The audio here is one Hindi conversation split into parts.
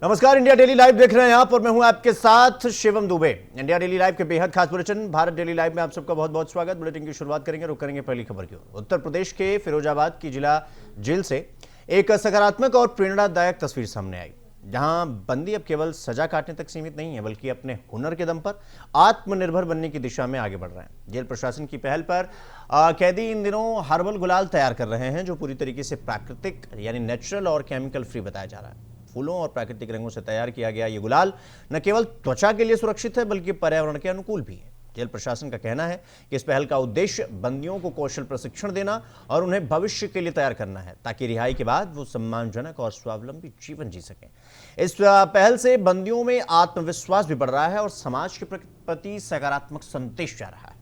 नमस्कार, इंडिया डेली लाइव देख रहे हैं आप और मैं हूं आपके साथ Shivam Dubey. India daily live के बेहद खास बुलेटिन भारत डेली लाइव में आप सबका बहुत बहुत स्वागत। बुलेटिन की शुरुआत करेंगे, रुक करेंगे पहली खबर की ओर। उत्तर प्रदेश के फिरोजाबाद की जिला जेल से एक सकारात्मक और प्रेरणादायक तस्वीर सामने आई, जहां बंदी अब केवल सजा काटने तक सीमित नहीं है, बल्कि अपने हुनर के दम पर आत्मनिर्भर बनने की दिशा में आगे बढ़ रहे हैं। जेल प्रशासन की पहल पर कैदी इन दिनों हर्बल गुलाल तैयार कर रहे हैं, जो पूरी तरीके से प्राकृतिक यानी नेचुरल और केमिकल फ्री बताया जा रहा है। फूलों और प्राकृतिक रंगों से तैयार किया गया ये गुलाल न केवल त्वचा के लिए सुरक्षित है, बल्कि पर्यावरण के अनुकूल भी है। जेल प्रशासन का कहना है कि इस पहल का उद्देश्य बंदियों को कौशल प्रशिक्षण देना और उन्हें भविष्य के लिए तैयार करना है, ताकि रिहाई के बाद वो सम्मानजनक और स्वावलंबी जीवन जी सकें। इस पहल से बंदियों में आत्मविश्वास भी बढ़ रहा है और समाज के प्रति सकारात्मक संदेश जा रहा है।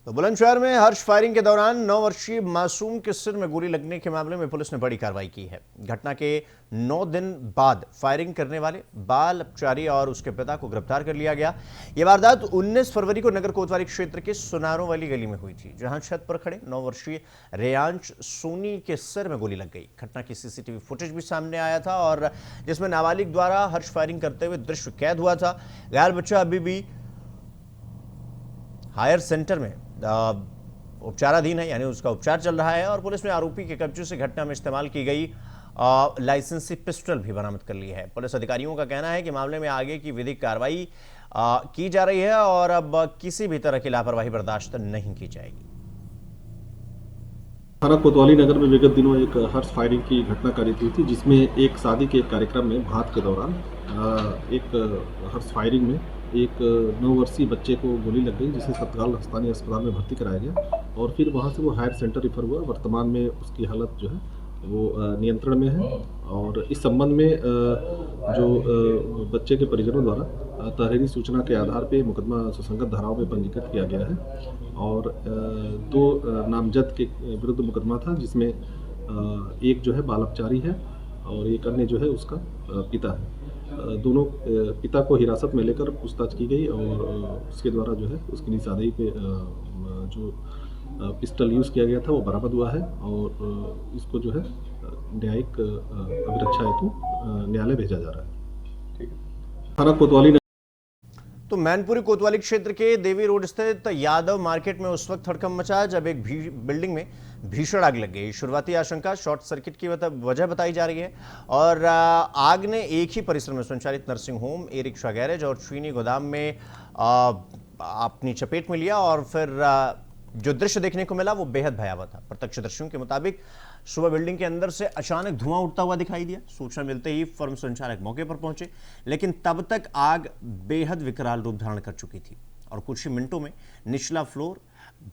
तो बुलंदशहर में हर्ष फायरिंग के दौरान 9 वर्षीय मासूम के सिर में गोली लगने के मामले में पुलिस ने बड़ी कार्रवाई की है। घटना के 9 दिन बाद फायरिंग करने वाले बाल अपचारी और उसके पिता को गिरफ्तार कर लिया गया। यह वारदात 19 फरवरी को नगर कोतवाली क्षेत्र के सुनारों वाली गली में हुई थी, जहां छत पर खड़े 9 वर्षीय रेयांश सोनी के सिर में गोली लग गई। घटना की सीसीटीवी फुटेज भी सामने आया था और जिसमें नाबालिग द्वारा हर्ष फायरिंग करते हुए दृश्य कैद हुआ था। घायल बच्चा अभी भी हायर सेंटर में उपचाराधीन है, यानी उसका उपचार चल रहा है और पुलिस ने आरोपी के कब्जे से घटना में इस्तेमाल की गई लाइसेंसी पिस्टल भी बरामद कर ली है। पुलिस अधिकारियों का कहना है कि मामले में आगे की विधिक कार्रवाई की जा रही है और अब किसी भी तरह की लापरवाही बर्दाश्त नहीं की जाएगी। थाना कोतवाली नगर में विगत दिनों एक हर्ष फायरिंग की घटना कारित हुई थी, जिसमें एक शादी के कार्यक्रम में भात के दौरान एक हर्ष फायरिंग में एक 9 वर्षीय बच्चे को गोली लग गई, जिसे तत्काल स्थानीय अस्पताल में भर्ती कराया गया और फिर वहां से वो हायर सेंटर रिफर हुआ। वर्तमान में उसकी हालत जो है वो नियंत्रण में है और इस संबंध में जो बच्चे के परिजनों द्वारा तहरीरी सूचना के आधार पर मुकदमा सुसंगत धाराओं में पंजीकृत किया गया है और 2 नामजद के विरुद्ध मुकदमा था, जिसमें एक जो है बाल अपचारी है और एक अन्य जो है उसका पिता है। दोनों पिता को हिरासत में लेकर पूछताछ की गई और उसके द्वारा जो है उसकी निशानदेही पे जो पिस्टल यूज़ किया गया था वो बरामद हुआ है और इसको जो है न्यायिक अभिरक्षा हेतु न्यायालय भेजा जा रहा है। थाना कोतवाली तो मैनपुरी कोतवाली क्षेत्र के देवी रोड स्थित यादव मार्केट में उस वक्त हड़कंप मचा जब एक बिल्डिंग में भीषण आग लग गई। शुरुआती आशंका शॉर्ट सर्किट की वजह बताई जा रही है और आग ने एक ही परिसर में संचालित nursing home, e rickshaw garage और चीनी गोदाम में अपनी चपेट में लिया और फिर जो दृश्य देखने को मिला वो बेहद भयावह था। प्रत्यक्षदर्शियों के मुताबिक सुबह बिल्डिंग के अंदर से अचानक धुआं उठता हुआ दिखाई दिया। सूचना मिलते ही फर्म संचालक मौके पर पहुंचे, लेकिन तब तक आग बेहद विकराल रूप धारण कर चुकी थी और कुछ ही मिनटों में निचला फ्लोर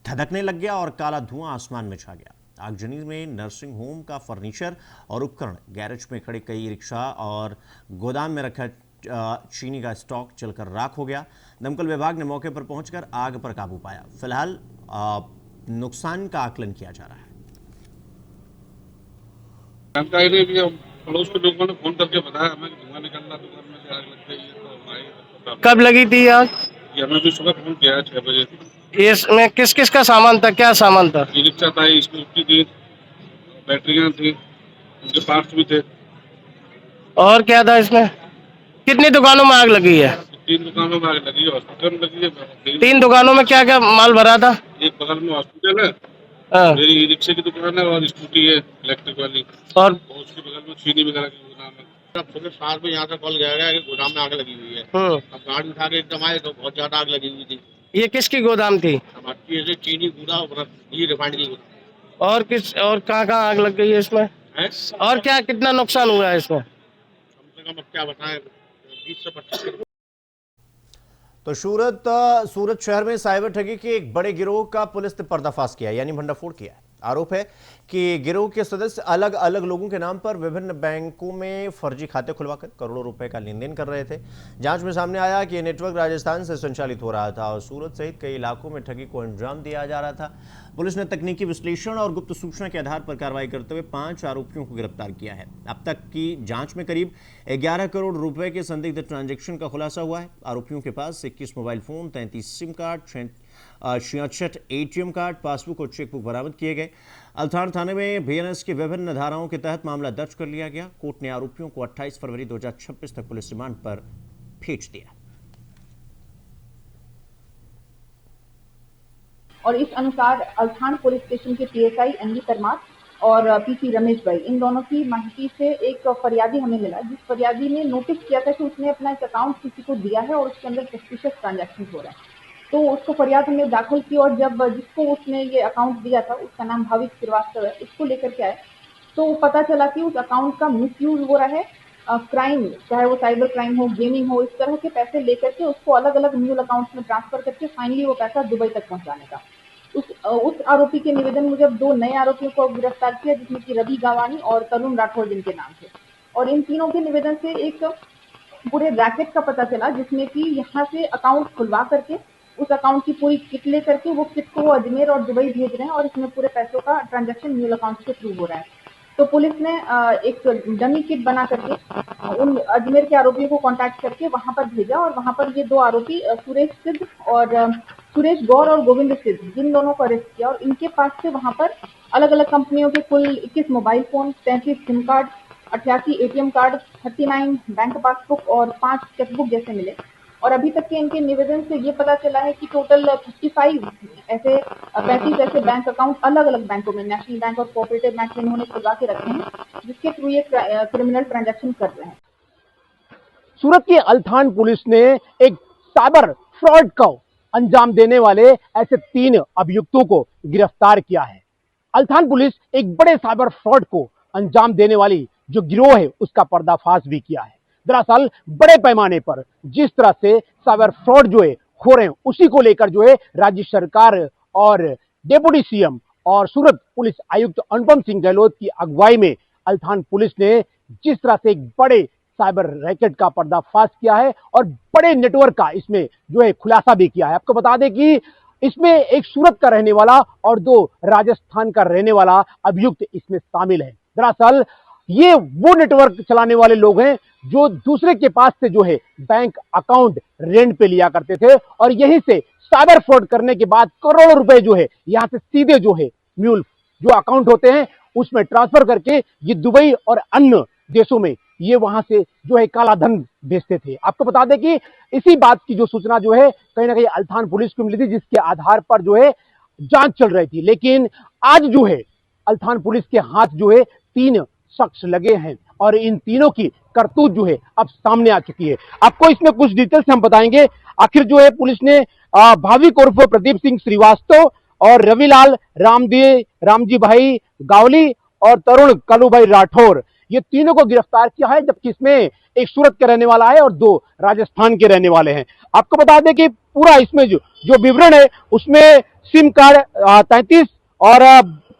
धधकने लग गया और काला धुआं आसमान में छा गया। आगजनी में नर्सिंग होम का फर्नीचर और उपकरण, गैरेज में खड़े कई रिक्शा और गोदाम में रखा चीनी का स्टॉक जलकर राख हो गया। दमकल विभाग ने मौके पर पहुंचकर आग पर काबू पाया। फिलहाल नुकसान का आकलन किया जा रहा है। जानकारी भी पड़ोस के लोगों ने फोन करके बताया हमें कि धुआं निकल रहा, दुकान में से आग लग गई है। तो हमारे कब लगी थी आग? ये हमें भी सुबह फोन किया है 6 बजे। इसमें किस किस का सामान था, क्या सामान था? ई रिक्शा था, स्कूटी थी, बैटरियां थी, उनके पार्ट्स भी थे। और क्या था इसमें? कितनी दुकानों में आग लगी है? 3 दुकानों में आग लगी है, हॉस्पिटल में लगी है। 3 दुकानों में क्या क्या माल भरा था? एक बगल में हॉस्पिटल है, मेरी ई रिक्शे की दुकान है और स्कूटी है इलेक्ट्रिक वाली, और उसके बगल में चीनी वगैरह की गोदाम है। अब सुबह 7 बजे यहाँ से कॉल गया है कि गोदाम में आग लगी हुई है। अब गाड़ी उठा के एकदम आए तो बहुत ज्यादा आग लगी हुई थी। ये किसकी गोदाम थी? हमारी चीनी पूरा ये रिफाइंड की गोदाम। और कहाँ आग लग गई है इसमें है? और क्या कितना नुकसान हुआ है इसमें? कम से कम अब क्या बताएं, 20 से 25। तो सूरत शहर में साइबर ठगी के एक बड़े गिरोह का पुलिस ने पर्दाफाश किया, यानी भंडाफोड़ किया है। आरोप है कि गिरोह के सदस्य अलग अलग लोगों के नाम पर विभिन्न बैंकों में फर्जी खाते खुलवाकर करोड़ों रुपए का लेन देन कर रहे थे। जांच में सामने आया कि यह नेटवर्क राजस्थान से संचालित हो रहा था और सूरत सहित कई इलाकों में ठगी को अंजाम दिया जा रहा था। पुलिस ने तकनीकी विश्लेषण और गुप्त सूचना के आधार पर कार्रवाई करते हुए 5 आरोपियों को गिरफ्तार किया है। अब तक की जांच में करीब 11 करोड़ रुपए के संदिग्ध ट्रांजैक्शन का खुलासा हुआ है। आरोपियों के पास 21 mobile phone, 33 SIM card, 66 ATM card, passbook और चेकबुक बरामद किए गए। अल्थान थाने में बीएनएस की विभिन्न धाराओं के तहत मामला दर्ज कर लिया गया। कोर्ट ने आरोपियों को 28 फरवरी 2026 तक पुलिस रिमांड पर भेज दिया। और इस अनुसार अल्थान पुलिस स्टेशन के पीएसआई एनडी परमार और पीसी रमेश भाई, इन दोनों की माहिती से एक फरियादी हमें मिला, जिस फरियादी ने नोटिस किया था कि उसने अपना एक अकाउंट किसी को दिया है और उसके अंदर सस्पिशियस ट्रांजैक्शन हो रहा है। तो उसको फरियाद हमने दाखिल की और जब जिसको उसने ये अकाउंट दिया था, उसका नाम भाविक श्रीवास्तव है, इसको लेकर के आए तो पता चला कि उस अकाउंट का मिसयूज हो रहा है। क्राइम, चाहे वो साइबर क्राइम हो, गेमिंग हो, इस तरह के पैसे लेकर के उसको अलग अलग म्यूल अकाउंट्स में ट्रांसफर करके फाइनली वो पैसा दुबई तक पहुंचाने का। उस आरोपी के निवेदन मुजब 2 नए आरोपियों को गिरफ्तार किया, जिसमें कि रवि गावानी और तरुण राठौर जिनके नाम थे। और इन तीनों के निवेदन से एक पूरे रैकेट का पता चला, जिसमें कि यहाँ से अकाउंट खुलवा करके उस अकाउंट की पूरी किट ले करके वो किट को अजमेर और दुबई भेज रहे हैं और इसमें पूरे पैसों का ट्रांजैक्शन म्यूल अकाउंट के थ्रू हो रहा है। तो पुलिस ने एक डमी किट बना करके उन अजमेर के आरोपियों को कांटेक्ट करके वहां पर भेजा और वहां पर ये 2 आरोपी सुरेश सिद्ध और सुरेश गौर और गोविंद सिद्ध, जिन दोनों को अरेस्ट किया और इनके पास से वहां पर अलग अलग कंपनियों के कुल 21 mobile phone, 33 SIM card, 88 ATM card, 39 bank passbook और 5 चेकबुक जैसे मिले। और अभी तक के इनके निवेदन से ये पता चला है कि टोटल 35 ऐसे 35 ऐसे बैंक अकाउंट अलग अलग बैंकों में, नेशनल बैंक और कोऑपरेटिव बैंक में इन्होंने खुलवा के रखे हैं, जिसके थ्रू ये क्रिमिनल ट्रांजैक्शन कर रहे हैं। सूरत की अल्थान पुलिस ने एक साइबर फ्रॉड को अंजाम देने वाले ऐसे 3 अभियुक्तों को गिरफ्तार किया है। अल्थान पुलिस एक बड़े साइबर फ्रॉड को अंजाम देने वाली जो गिरोह है उसका पर्दाफाश भी किया है। दरअसल बड़े पैमाने पर जिस तरह से साइबर फ्रॉड जो है हो रहे हैं, उसी को लेकर जो है राज्य सरकार और डेप्यूटी सीएम और सूरत पुलिस आयुक्त अनुपम सिंह गहलोत की अगुवाई में अल्थान पुलिस ने जिस तरह से एक बड़े साइबर रैकेट का पर्दाफाश किया है और बड़े नेटवर्क का इसमें जो है खुलासा भी किया है। आपको बता दें कि इसमें एक सूरत का रहने वाला और 2 राजस्थान का रहने वाला अभियुक्त इसमें शामिल है। दरअसल ये वो नेटवर्क चलाने वाले लोग हैं जो दूसरे के पास से जो है बैंक अकाउंट रेंट पे लिया करते थे और यहीं से साइबर फ्रॉड करने के बाद करोड़ों रुपए जो है यहां से सीधे जो है म्यूल जो अकाउंट होते हैं उसमें ट्रांसफर करके ये दुबई और अन्य देशों में ये वहां से जो है काला धन भेजते थे। आपको बता दें कि इसी बात की जो सूचना जो है कहीं ना कहीं अल्थान पुलिस को मिली थी, जिसके आधार पर जो है जांच चल रही थी। लेकिन आज जो है अल्थान पुलिस के हाथ जो है 3 शख्स लगे हैं और इन तीनों की करतूत जो है अब सामने आ चुकी है। आपको इसमें कुछ डिटेल्स हम बताएंगे। आखिर जो है पुलिस ने भाविक उर्फ प्रदीप सिंह श्रीवास्तव और रविलाल रामजी भाई गावली और तरुण कलूभाई राठौर, ये तीनों को गिरफ्तार किया है, जबकि इसमें एक सूरत के रहने वाला है और 2 राजस्थान के रहने वाले हैं। आपको बता दें कि पूरा इसमें जो विवरण है उसमें सिम कार्ड 33 और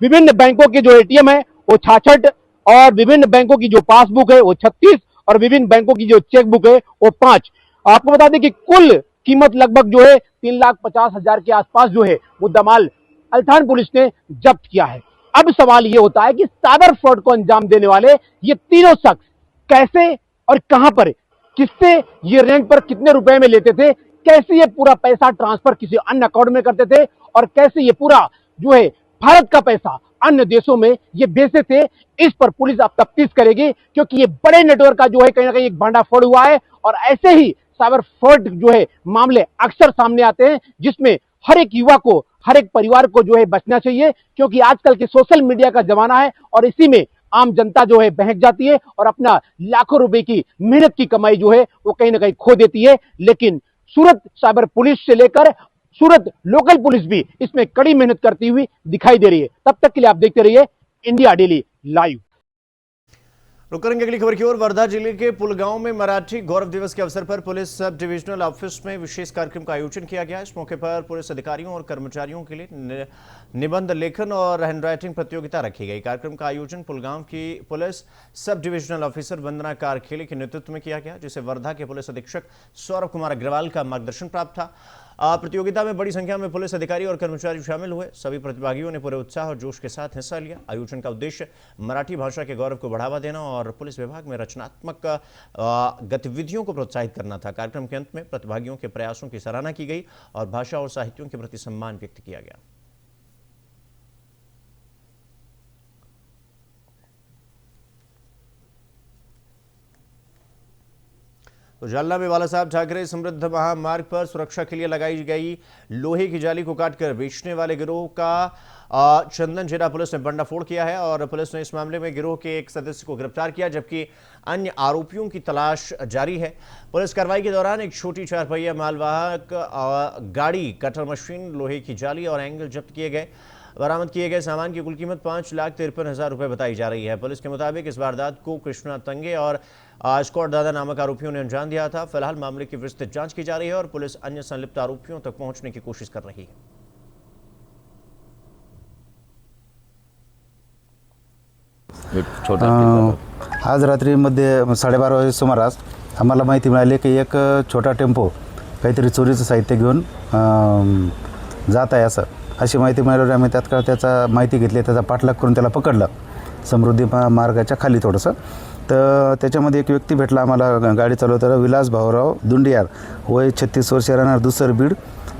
विभिन्न बैंकों के जो एटीएम है वो 66 और विभिन्न बैंकों की जो पासबुक है वो 36 और विभिन्न बैंकों की जो चेकबुक है वो 5। आपको बता दें कि कुल कीमत लगभग जो है 3,50,000 के आसपास जो है वो दमाल अल्थान पुलिस ने जब्त किया है। अब सवाल ये होता है कि साइबर फ्रॉड को अंजाम देने वाले ये तीनों शख्स कैसे और कहां पर, किससे ये रेंट पर कितने रुपए में लेते थे, कैसे ये पूरा पैसा ट्रांसफर किसी अन्य अकाउंट में करते थे और कैसे ये पूरा जो है भारत का पैसा अन्य देशों में ये भेजते थे, इस पर पुलिस अब तफ्तीश करेगी, क्योंकि ये बड़े नेटवर्क का जो है कहीं ना कहीं एक भांडाफोड़ हुआ है और ऐसे ही साइबर फ्रॉड जो है मामले अक्सर सामने आते हैं, जिसमें हर एक युवा को, हर एक परिवार को जो है बचना चाहिए, क्योंकि आजकल के सोशल मीडिया का जमाना है और इसी में आम जनता जो है बहक जाती है और अपना लाखों रुपए की मेहनत की कमाई जो है वो कहीं ना कहीं खो देती है। लेकिन सूरत साइबर पुलिस से लेकर सूरत लोकल पुलिस भी इसमें कड़ी मेहनत करती हुई दिखाई दे रही है। तब तक के लिए आप देखते रहिए इंडिया डेली लाइव। रुक करेंगे अगली खबर की ओर। वर्धा जिले के पुलगांव में मराठी गौरव दिवस के अवसर पर पुलिस सब डिविजनल ऑफिस में विशेष कार्यक्रम का आयोजन किया गया। इस मौके पर पुलिस अधिकारियों और कर्मचारियों के लिए निबंध लेखन और हैंडराइटिंग प्रतियोगिता रखी गई। कार्यक्रम का आयोजन पुलगांव की पुलिस सब डिविजनल ऑफिसर वंदना कारखेले के नेतृत्व में किया गया, जिसे वर्धा के पुलिस अधीक्षक सौरभ कुमार अग्रवाल का मार्गदर्शन प्राप्त था। प्रतियोगिता में बड़ी संख्या में पुलिस अधिकारी और कर्मचारी शामिल हुए। सभी प्रतिभागियों ने पूरे उत्साह और जोश के साथ हिस्सा लिया। आयोजन का उद्देश्य मराठी भाषा के गौरव को बढ़ावा देना और पुलिस विभाग में रचनात्मक गतिविधियों को प्रोत्साहित करना था। कार्यक्रम के अंत में प्रतिभागियों के प्रयासों की सराहना की गई और भाषा और साहित्यों के प्रति सम्मान व्यक्त किया गया। तो जालना में बाला साहब ठाकरे समृद्ध महामार्ग पर सुरक्षा के लिए लगाई गई लोहे की जाली को काटकर बेचने वाले गिरोह का चंदन जिला पुलिस ने भंडाफोड़ किया है और पुलिस ने इस मामले में गिरोह के एक सदस्य को गिरफ्तार किया, जबकि अन्य आरोपियों की तलाश जारी है। पुलिस कार्रवाई के दौरान एक छोटी 4 पहिया मालवाहक गाड़ी, कटर मशीन, लोहे की जाली और एंगल जब्त किए गए। बरामद किए गए सामान की कुल कीमत 5,53,000 रुपए बताई जा रही है। पुलिस के मुताबिक इस वारदात को कृष्णा तंगे और स्कॉट दादा नामक आरोपियों ने अंजाम दिया था। फिलहाल मामले की विस्तृत जांच की जा रही है और पुलिस अन्य संलिप्त आरोपियों तक पहुंचने की कोशिश कर रही है। आज रात्रीमध्ये 12:30 वाजे सुमारास आम्हाला माहिती मिळाली की एक छोटा टेम्पो काहीतरी चोरीचं साहित्य घेऊन जात आहे अशी माहिती मिळाल्यावर आम्ही तात्काळ त्याचा माहिती घेतली, त्याचा पाठलाग करून त्याला पकडलं समृद्धी मार्गाच्या खाली थोडंसं। तर त्याच्यामध्ये एक व्यक्ती भेटला आम्हाला, गाडी चालवताना विलास भाऊराव दुंडियार, वय 36 वर्ष, राहणार दुसर बीड,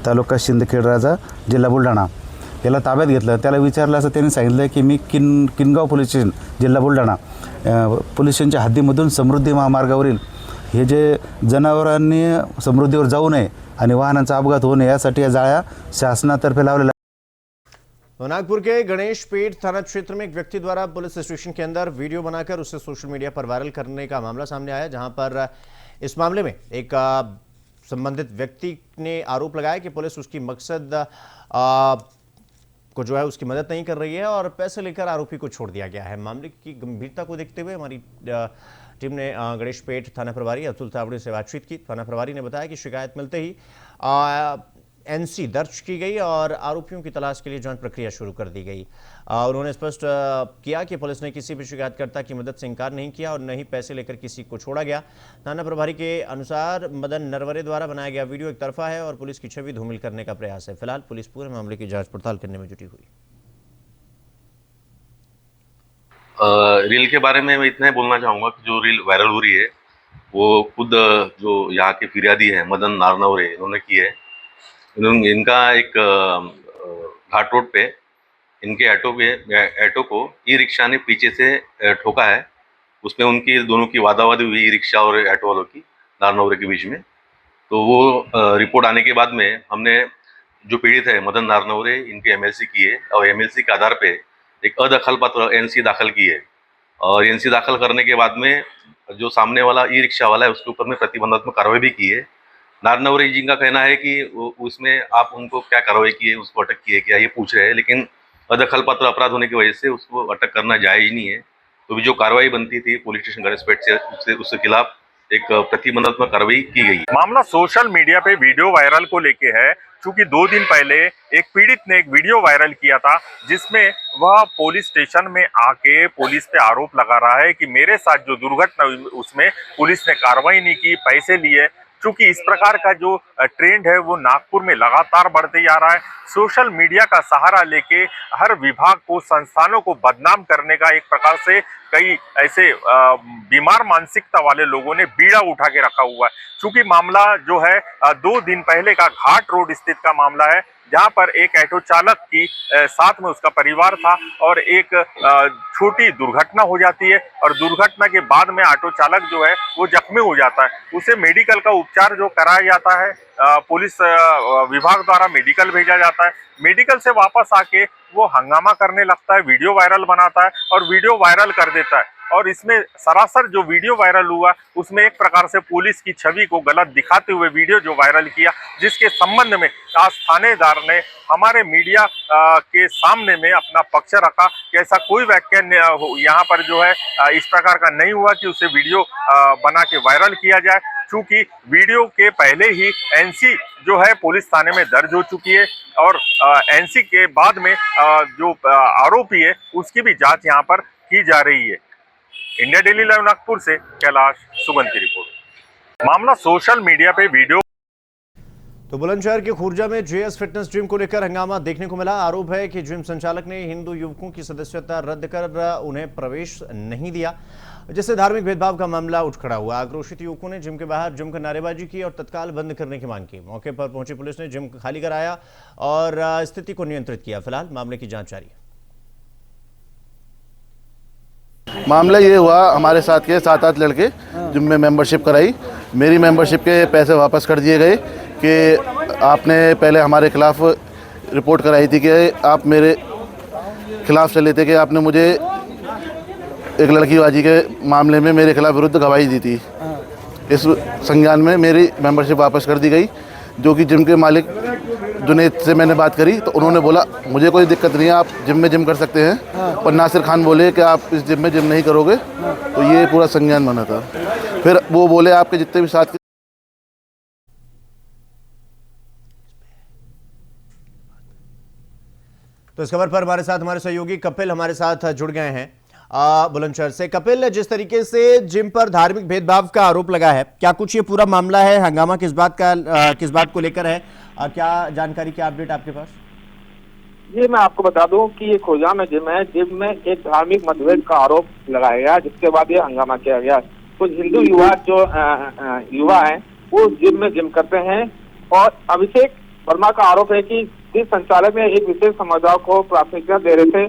तालुका शिंदखेड राजा, जिल्हा बुलढाणा, याला ताब्यात घेतलं। त्याला विचारलं असं त्यांनी सांगितलं की मी किनगाव पोलीस स्टेशन, जिल्हा बुलढाणा पोलीस स्टेशनच्या हद्दीमधून समृद्धी महामार्गावरील हे जे जनावरांनी समृद्धीवर जाऊ नये आणि वाहनांचा अपघात होऊ नये यासाठी या जाळ्या शासनातर्फे लावलेल्या। नागपुर के गणेश पेट थाना क्षेत्र में एक व्यक्ति द्वारा पुलिस स्टेशन के अंदर वीडियो बनाकर उसे सोशल मीडिया पर वायरल करने का मामला सामने आया, जहां पर इस मामले में एक संबंधित व्यक्ति ने आरोप लगाया कि पुलिस उसकी मकसद को जो है उसकी मदद नहीं कर रही है और पैसे लेकर आरोपी को छोड़ दिया गया है। मामले की गंभीरता को देखते हुए हमारी टीम ने गणेश पेट थाना प्रभारी अतुल तावड़े से बातचीत की। थाना प्रभारी ने बताया कि शिकायत मिलते ही एनसी दर्ज की गई और आरोपियों की तलाश के लिए जांच प्रक्रिया शुरू कर दी गई। उन्होंने स्पष्ट किया कि पुलिस ने किसी भी शिकायतकर्ता की मदद से इंकार नहीं किया और न ही पैसे लेकर किसी को छोड़ा गया। थाना प्रभारी के अनुसार मदन नरवरे द्वारा बनाया गया वीडियो एक तरफा है और पुलिस की छवि धूमिल करने का प्रयास है। फिलहाल पुलिस पूरे मामले की जांच पड़ताल करने में जुटी हुई। रील के बारे में मैं इतना ही बोलना चाहूँगा कि जो रील वायरल हो रही है वो खुद जो यहाँ के फिरियादी है मदन नारनवरे, इन्होंने की है। इनका एक घाट रोड पे इनके ऑटो को ई रिक्शा ने पीछे से ठोका है। उसमें उनकी दोनों की वादावादी हुई, ई रिक्शा और ऑटो वालों की, नारनवरे के बीच में। तो वो रिपोर्ट आने के बाद में हमने जो पीड़ित है मदन नारनवरे, इनकी एमएलसी की है और एमएलसी के आधार पे एक अदखल पत्र एनसी दाखिल की है और एनसी दाखिल करने के बाद में जो सामने वाला ई रिक्शा वाला है उसके ऊपर में प्रतिबंधात्मक कार्रवाई भी की है। नारनवरे जी का कहना है कि उसमें आप उनको क्या कार्रवाई की है, उसको अटक की है क्या, ये पूछ रहे हैं, लेकिन अदखल पत्र अपराध होने की वजह से उसको अटक करना जायज नहीं है। तो भी जो कार्रवाई बनती थी पुलिस स्टेशन गणेश पेट से उसके खिलाफ एक प्रतिबंधात्मक कार्रवाई की गई। मामला सोशल मीडिया पे वीडियो वायरल को लेके है, क्योंकि 2 दिन पहले एक पीड़ित ने एक वीडियो वायरल किया था जिसमें वह पुलिस स्टेशन में आके पुलिस पे आरोप लगा रहा है कि मेरे साथ जो दुर्घटना हुई उसमें पुलिस ने कार्रवाई नहीं की, पैसे लिए। चूंकि इस प्रकार का जो ट्रेंड है वो नागपुर में लगातार बढ़ते जा रहा है। सोशल मीडिया का सहारा लेके हर विभाग को, संस्थानों को बदनाम करने का एक प्रकार से कई ऐसे बीमार मानसिकता वाले लोगों ने बीड़ा उठा के रखा हुआ है। चूंकि मामला जो है 2 दिन पहले का घाट रोड स्थित का मामला है, जहां पर एक ऑटो चालक की साथ में उसका परिवार था और एक छोटी दुर्घटना हो जाती है और दुर्घटना के बाद में ऑटो चालक जो है वो जख्मी हो जाता है। उसे मेडिकल का उपचार जो कराया जाता है, पुलिस विभाग द्वारा मेडिकल भेजा जाता है। मेडिकल से वापस आके वो हंगामा करने लगता है, वीडियो वायरल बनाता है और वीडियो वायरल कर देता है। और इसमें सरासर जो वीडियो वायरल हुआ उसमें एक प्रकार से पुलिस की छवि को गलत दिखाते हुए वीडियो जो वायरल किया, जिसके संबंध में आज थानेदार ने हमारे मीडिया के सामने में अपना पक्ष रखा कि ऐसा कोई वाक्य यहाँ पर जो है इस प्रकार का नहीं हुआ कि उसे वीडियो बना के वायरल किया जाए। चूंकि वीडियो के पहले ही एनसी जो है पुलिस थाने में दर्ज हो चुकी है और एनसी के बाद में जो आरोपी है उसकी भी जांच यहाँ पर की जा रही है। इंडिया डेली लाइव नागपुर से कैलाश सुगन की रिपोर्ट। मामला सोशल मीडिया पे वीडियो। तो बुलंदशहर के खुर्जा में जेएस फिटनेस जिम को लेकर हंगामा देखने को मिला। आरोप है कि जिम संचालक ने हिंदू युवकों की सदस्यता रद्द कर उन्हें प्रवेश नहीं दिया, जिससे धार्मिक भेदभाव का मामला उठ खड़ा हुआ। आक्रोशित युवकों ने जिम के बाहर जमकर नारेबाजी की और तत्काल बंद करने की मांग की। मौके पर पहुंची पुलिस ने जिम खाली कराया और स्थिति को नियंत्रित किया। फिलहाल मामले की जांच जारी है। मामला ये हुआ, हमारे साथ के 7-8 लड़के जिम में मेंबरशिप कराई, मेरी मेंबरशिप के पैसे वापस कर दिए गए कि आपने पहले हमारे खिलाफ रिपोर्ट कराई थी कि आप मेरे खिलाफ चले थे कि आपने मुझे एक लड़कीबाजी के मामले में मेरे खिलाफ विरुद्ध गवाही दी थी। इस संज्ञान में मेरी मेंबरशिप वापस कर दी गई, जो कि जिम के मालिक जुनेद से मैंने बात करी तो उन्होंने बोला मुझे कोई दिक्कत नहीं है, आप जिम में जिम कर सकते हैं। और नासिर खान बोले कि आप इस जिम में जिम नहीं करोगे, तो ये पूरा संज्ञान बना था। फिर वो बोले आपके जितने भी साथ के तो इस खबर पर हमारे सहयोगी कपिल हमारे साथ जुड़ गए हैं बुलंदशहर से। कपिल, जिस तरीके से जिम पर धार्मिक भेदभाव का आरोप लगा है, क्या कुछ ये पूरा मामला है? हंगामा किस बात को लेकर है? क्या जानकारी, क्या अपडेट आपके पास? ये मैं आपको बता दूं कि ये खुर्जा में जिम है। जिम में एक धार्मिक मतभेद का आरोप लगाया गया, जिसके बाद ये हंगामा किया गया। कुछ हिंदू युवा हैं वो जिम में जिम करते हैं और अभिषेक वर्मा का आरोप है कि जिस संचालक ने एक विशेष समुदाय को प्राथमिकता दे रहे थे,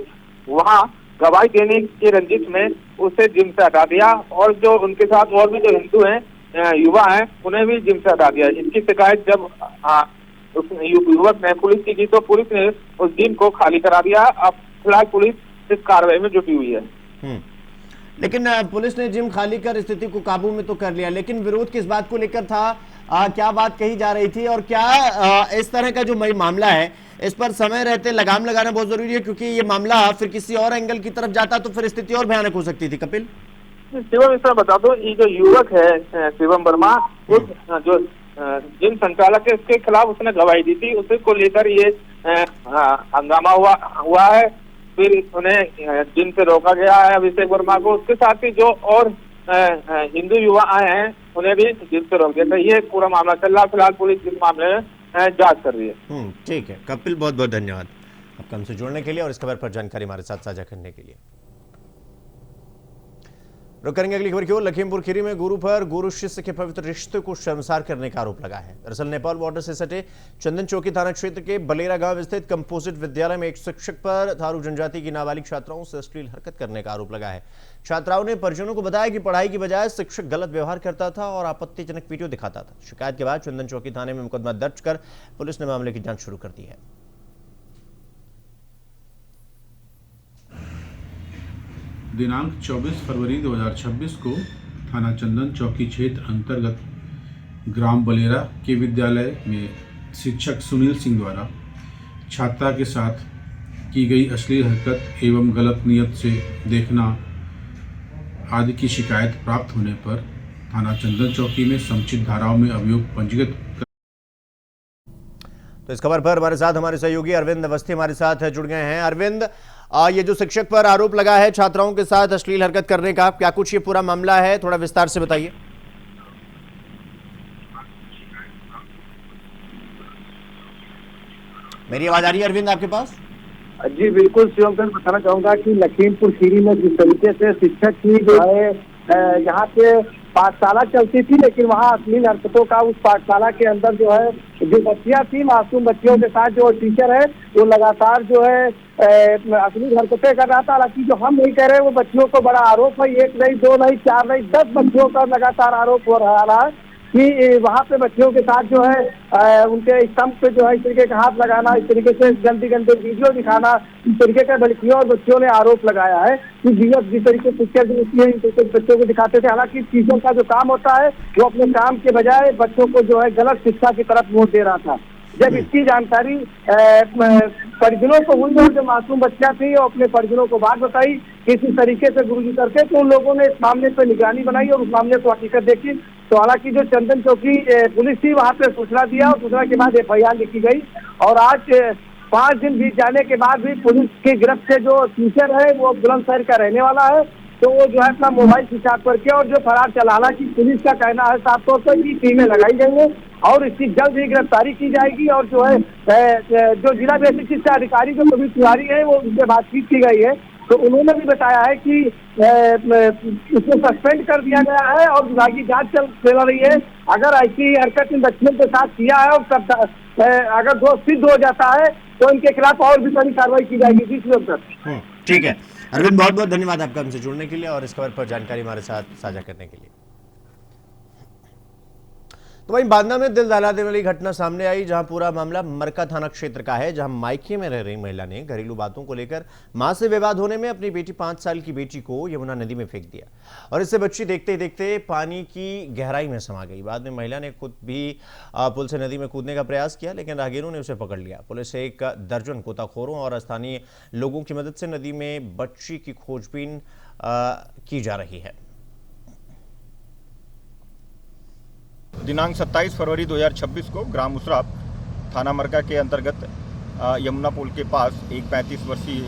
वहाँ गवाही देने के रंजिश में उसे जिम से हटा दिया और जो उनके साथ और भी जो हिंदू हैं, युवा हैं, उन्हें भी जिम से हटा दिया। इसकी शिकायत जब उस युवक ने पुलिस की तो पुलिस ने उस जिम को खाली करा दिया। अब फिलहाल पुलिस इस कार्रवाई में जुटी हुई है। लेकिन पुलिस ने जिम खाली कर स्थिति को काबू में तो कर लिया, लेकिन विरोध किस बात को लेकर था? क्या बात कही जा रही थी और क्या इस तरह का जो मामला है इस पर समय रहते लगाम लगाना बहुत जरूरी है, क्योंकि ये मामला फिर किसी और एंगल की तरफ जाता तो फिर स्थिति और भयानक हो सकती थी। कपिल, शिवम, इस बता दो, ये जो युवक है शिवम वर्मा, जो जिम संचालक है, उसके खिलाफ उसने गवाही दी थी, उसी को लेकर ये हंगामा हुआ है। फिर उन्हें जिम से रोका गया है अभिषेक वर्मा को। उसके साथ ही जो और हिंदू युवा आए हैं उन्हें भी जिम से रोक दिया था। ये पूरा मामला चल रहा। फिलहाल पुलिस इस मामले में जांच कर रही है। ठीक है कपिल, बहुत बहुत धन्यवाद आपका हमसे जुड़ने के लिए और इस खबर पर जानकारी हमारे साथ साझा करने के लिए। रुक करेंगे अगली खबर की ओर। लखीमपुर खीरी में गुरु पर गुरु शिष्य के पवित्र रिश्ते को शर्मसार करने का आरोप लगा है। दरअसल नेपाल बॉर्डर से सटे चंदन चौकी थाना क्षेत्र के बलेरा गांव स्थित कंपोजिट विद्यालय में एक शिक्षक पर थारू जनजाति की नाबालिग छात्राओं से अश्लील हरकत करने का आरोप लगा है। छात्राओं ने परिजनों को बताया कि पढ़ाई की बजाय शिक्षक गलत व्यवहार करता था और आपत्तिजनक वीडियो दिखाता था। शिकायत के बाद चंदन चौकी थाने में मुकदमा दर्ज कर पुलिस ने मामले की जांच शुरू कर दी है। दिनांक 24 फरवरी 2026 को थाना चंदन चौकी क्षेत्र अंतर्गत ग्राम बलेरा के विद्यालय में शिक्षक सुनील सिंह द्वारा छात्रा के साथ की गई अश्लील हरकत एवं गलत नियत से देखना आदि की शिकायत प्राप्त होने पर थाना चंदन चौकी में समुचित धाराओं में अभियोग पंजीकृत। तो इस खबर पर हमारे सहयोगी अरविंद अवस्थी हमारे साथ जुड़ गए हैं। अरविंद, ये जो शिक्षक पर आरोप लगा है छात्राओं के साथ अश्लील हरकत करने का, क्या कुछ ये पूरा मामला है? थोड़ा विस्तार से बताइए। मेरी आवाज आ रही है अरविंद आपके पास? जी बिल्कुल शिवम सर, बताना चाहूंगा कि लखीमपुर खीरी में जिस तरीके से शिक्षक की जो है यहाँ पे पाठशाला चलती थी, लेकिन वहाँ अश्लील हरकतों का उस पाठशाला के अंदर जो है जो बच्चियाँ थी, मासूम बच्चियों के साथ जो टीचर है वो लगातार जो है अश्लील हरकतें कर रहा था। हालांकि जो हम नहीं कह रहे वो बच्चियों को बड़ा आरोप है, 1 नहीं 2 नहीं 4 नहीं 10 बच्चियों का लगातार आरोप हो रहा है कि वहाँ पे बच्चियों के साथ जो है उनके स्तंभ पे जो है इस तरीके का हाथ लगाना, इस तरीके से गंदे वीडियो दिखाना, इस तरीके का लड़कियों और बच्चों ने आरोप लगाया है कि जिस तरीके से पिक्चर जो होती है इन तरीके बच्चों को दिखाते थे। हालांकि टीचर का जो काम होता है वो अपने काम के बजाय बच्चों को जो है गलत शिक्षा की तरफ मोड़ दे रहा था। जब इसकी जानकारी परिजनों को हुई और जो मासूम बच्चा थी वो अपने परिजनों को बात बताई किसी तरीके से गुरुजी करके, तो उन लोगों ने इस मामले पर निगरानी बनाई और उस मामले को हकीकत देखी। तो हालांकि जो चंदन चौकी पुलिस थी वहाँ पे सूचना दिया और सूचना के बाद FIR लिखी गई और आज 5 दिन बीत जाने के बाद भी पुलिस की गिरफ्त से जो टीचर है वो बुलंदशहर का रहने वाला है, तो वो जो है अपना मोबाइल स्विच ऑफ करके और जो फरार चलाना की पुलिस का कहना है साफ तौर पर कि टीमें लगाई जाएंगे और इसकी जल्द ही गिरफ्तारी की जाएगी। और जो है जो जिला बेसिक शिक्षा अधिकारी जो कभी तिवारी है वो उनसे बातचीत की गई है, तो उन्होंने भी बताया है कि इसको सस्पेंड कर दिया गया है और विभागीय जांच चल रही है। अगर ऐसी हरकत इन बच्चियों के साथ किया है और अगर दोष सिद्ध हो जाता है तो इनके खिलाफ और भी बड़ी कार्रवाई की जाएगी। जी सर। ठीक है अरविंद, बहुत बहुत धन्यवाद आपका हमसे जुड़ने के लिए और इस खबर पर जानकारी हमारे साथ साझा करने के लिए। तो वहीं बांदा में दिल दहला देने वाली घटना सामने आई, जहां पूरा मामला मरका थाना क्षेत्र का है, जहां मायके में रह रही महिला ने घरेलू बातों को लेकर मां से विवाद होने में अपनी बेटी 5 साल की बेटी को यमुना नदी में फेंक दिया और इससे बच्ची देखते ही देखते पानी की गहराई में समा गई। बाद में महिला ने खुद भी पुल से नदी में कूदने का प्रयास किया, लेकिन राहगीरों ने उसे पकड़ लिया। पुलिस एक दर्जन गोताखोरों और स्थानीय लोगों की मदद से नदी में बच्ची की खोजबीन की जा रही है। दिनांक 27 फरवरी 2026 को ग्राम उसराब थाना मरका के अंतर्गत यमुना पुल के पास एक 35 वर्षीय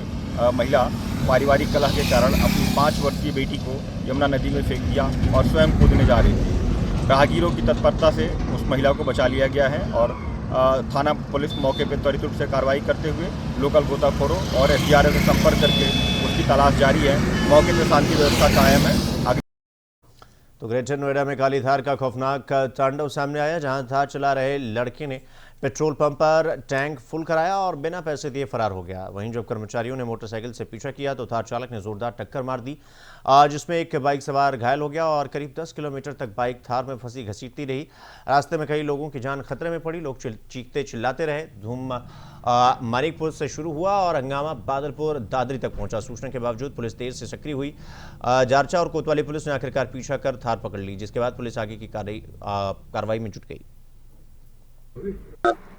महिला पारिवारिक कलह के कारण अपनी 5 वर्षीय बेटी को यमुना नदी में फेंक दिया और स्वयं कूदने जा रही थी। राहगीरों की तत्परता से उस महिला को बचा लिया गया है और थाना पुलिस मौके पर त्वरित रूप से कार्रवाई करते हुए लोकल गोताखोरों और एसडीआरएफ से संपर्क करके उसकी तलाश जारी है। मौके पर शांति व्यवस्था कायम है। तो ग्रेटर नोएडा में कालीधार का खौफनाक तांडव सामने आया, जहां थार चला रहे लड़के ने पेट्रोल पंप पर टैंक फुल कराया और बिना पैसे दिए फरार हो गया। वहीं जब कर्मचारियों ने मोटरसाइकिल से पीछा किया तो थार चालक ने जोरदार टक्कर मार दी, जिसमें एक बाइक सवार घायल हो गया और करीब 10 किलोमीटर तक बाइक थार में फंसी घसीटती रही। रास्ते में कई लोगों की जान खतरे में पड़ी, लोग चीखते चिल्लाते रहे। धूम मानिकपुर से शुरू हुआ और हंगामा बादलपुर दादरी तक पहुंचा। सूचना के बावजूद पुलिस देर से सक्रिय हुई। जारचा और कोतवाली पुलिस ने आखिरकार पीछा कर थार पकड़ ली, जिसके बाद पुलिस आगे की कार्रवाई में जुट गई।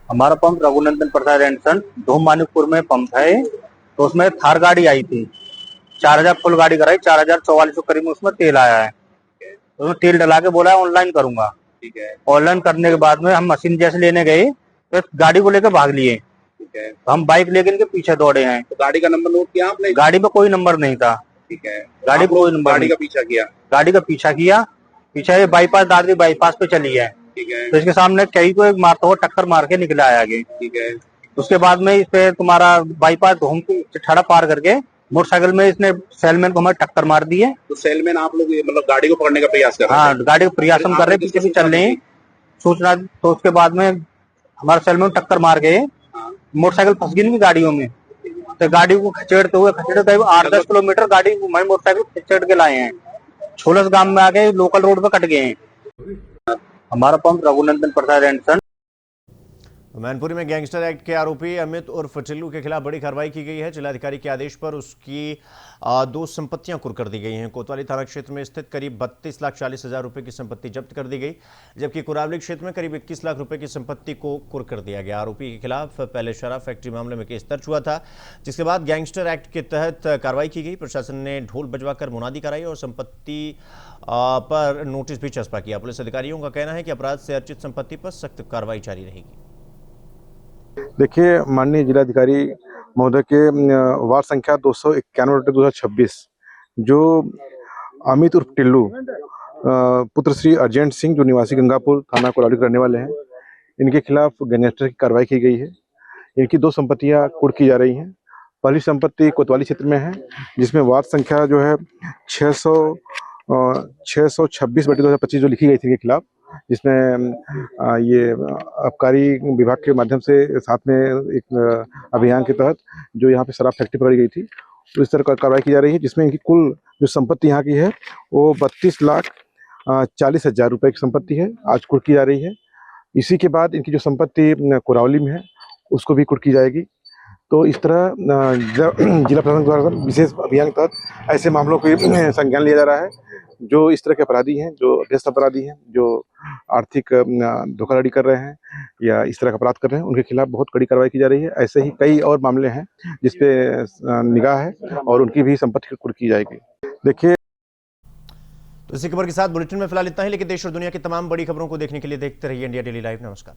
हमारा पंप रघुनंदन प्रसाद एंड सन धूम मानिकपुर में पंप है, तो उसमें थार गाड़ी आई थी। 4000 फुल गाड़ी कराई, 4044 करीब उसमें तेल आया है। उसमें तेल डला के बोला ऑनलाइन करूंगा। ठीक है। ऑनलाइन करने के बाद में हम मशीन जैसे लेने गए तो गाड़ी को लेकर भाग लिए। ठीक है। तो हम बाइक लेकर इनके पीछे दौड़े हैं। तो गाड़ी का नंबर नोट किया आपने? गाड़ी पे कोई नंबर नहीं था। ठीक है। गाड़ी पे कोई नंबर, गाड़ी का पीछा किया। गाड़ी का पीछा किया, पीछे ये बाईपास दादरी बाईपास पे चली है। ठीक है। तो इसके सामने कई को एक मारता हुआ टक्कर मार के निकला है आगे। ठीक है। उसके बाद में इस पे तुम्हारा बाईपास घूम के चिठाड़ा पार करके मोटरसाइकिल में इसने सेलमैन को हमारे टक्कर मार दी है। तो सेलमैन आप लोग मतलब गाड़ी को पकड़ने का प्रयास कर रहे हैं? हाँ, गाड़ी को प्रयास हम कर रहे हैं, पीछे भी चल रहे हैं। सूचना तो उसके बाद में हमारे सेलमैन को टक्कर मार गए, मोटरसाइकिल फंस गई इनकी गाड़ियों में। तो गाड़ी को खचेड़ते हुए 8-10 किलोमीटर गाड़ी मोटरसाइकिल खचेड़ के लाए हैं। छोलस गांव में आके लोकल रोड पे कट गए हैं। हमारा पंप रघुनंदन प्रसाद एंड सन। मैनपुरी में गैंगस्टर एक्ट के आरोपी अमित उर्फ टिल्लू के खिलाफ बड़ी कार्रवाई की गई है। जिलाधिकारी के आदेश पर उसकी 2 संपत्तियां कुर्क कर दी गई हैं। कोतवाली थाना क्षेत्र में स्थित करीब 32,40,000 रुपए की संपत्ति जब्त कर दी गई, जबकि कुरावली क्षेत्र में करीब 21 लाख रुपए की संपत्ति को कुर्क कर दिया गया। आरोपी के खिलाफ पहले शराब फैक्ट्री मामले में केस दर्ज हुआ था, जिसके बाद गैंगस्टर एक्ट के तहत कार्रवाई की गई। प्रशासन ने ढोल बजवाकर मुनादी कराई और संपत्ति पर नोटिस भी चस्पा किया। पुलिस अधिकारियों का कहना है कि अपराध से अर्जित संपत्ति पर सख्त कार्रवाई जारी रहेगी। देखिए, माननीय जिलाधिकारी महोदय के वार्ड संख्या 291/2026 जो अमित उर्फ टिल्लू पुत्र श्री अर्जेंट सिंह जो निवासी गंगापुर थाना कोराली करने वाले हैं, इनके खिलाफ गैंगस्टर की कार्रवाई की गई है। इनकी 2 संपत्तियां कुर्क की जा रही हैं। पहली संपत्ति कोतवाली क्षेत्र में है, जिसमें वार्ड संख्या जो है 626/2025 जो लिखी गई थी इनके खिलाफ, जिसमें ये आबकारी विभाग के माध्यम से साथ में एक अभियान के तहत जो यहाँ पे शराब फैक्ट्री पकड़ी गई थी, तो इस तरह का कार्रवाई की जा रही है, जिसमें इनकी कुल जो संपत्ति यहाँ की है वो 32,40,000 रुपए की संपत्ति है, आज कुर्क की जा रही है। इसी के बाद इनकी जो संपत्ति कुरावली में है उसको भी कुर्क की जाएगी। तो इस तरह जिला प्रशासन द्वारा विशेष अभियान के तहत ऐसे मामलों को संज्ञान लिया जा रहा है। जो इस तरह के अपराधी हैं, जो अभ्यस्त अपराधी हैं, जो आर्थिक धोखाधड़ी कर रहे हैं या इस तरह का अपराध कर रहे हैं, उनके खिलाफ बहुत कड़ी कार्रवाई की जा रही है। ऐसे ही कई और मामले हैं जिसपे निगाह है और उनकी भी संपत्ति कुर्क की जाएगी। देखिए, तो इसी खबर के साथ बुलेटिन में फिलहाल इतना ही, लेकिन देश और दुनिया की तमाम बड़ी खबरों को देखने के लिए देखते रहिए इंडिया डेली लाइव। नमस्कार।